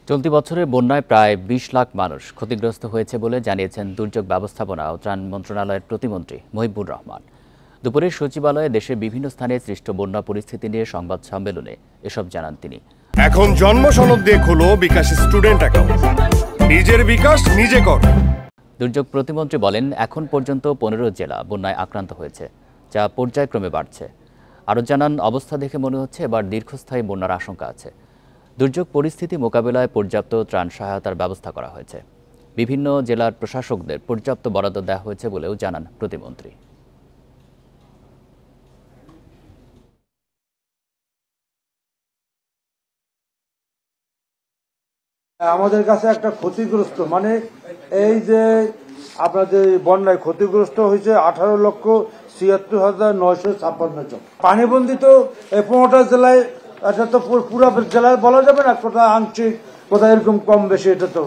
চলতি বছরে বন্যায় প্রায় ২০ লাখ মানুষ ক্ষতিগ্রস্ত হয়েছে বলে জানিয়েছেন দুর্যোগ ব্যবস্থাপনা ও ত্রাণ মন্ত্রণালয়ের প্রতিমন্ত্রী মহিবুর রহমান। দুপুরে সচিবালয়ে দেশের বিভিন্ন স্থানে সৃষ্ট বন্যা পরিস্থিতি নিয়ে সংবাদ সম্মেলনে এসব জানান তিনি। এখন জন্ম সনদ দিয়ে খোলো বিকাশ স্টুডেন্ট অ্যাকাউন্ট, নিজের বিকাশ নিজে কর। দুর্যোগ প্রতিমন্ত্রী বলেন, এখন পর্যন্ত ১৫ জেলা বন্যায় আক্রান্ত হয়েছে, যা পর্যায়ক্রমে বাড়ছে। আরও জানান, অবস্থা দেখে মনে হচ্ছে এবার দীর্ঘস্থায়ী বন্যার আশঙ্কা আছে। দুর্যোগ পরিস্থিতি মোকাবেলায় পর্যাপ্ত ত্রাণ সহায়তার ব্যবস্থা করা হয়েছে। বিভিন্ন জেলার প্রশাসকদের পর্যাপ্ত বরাদ্দ দেওয়া হয়েছে বলেও জানান প্রতিমন্ত্রী। আমাদের কাছে একটা ক্ষতিগ্রস্ত মানে এই যে আপনাদের বন্যায় ক্ষতিগ্রস্ত হয়েছে 18,76,956 জন। পানিবন্দী তো 15টা জেলায়, এটা তো পুরো জেলায় বলা যাবে না, কোথায় আংশিক কোথায় এরকম কম বেশি, এটা তো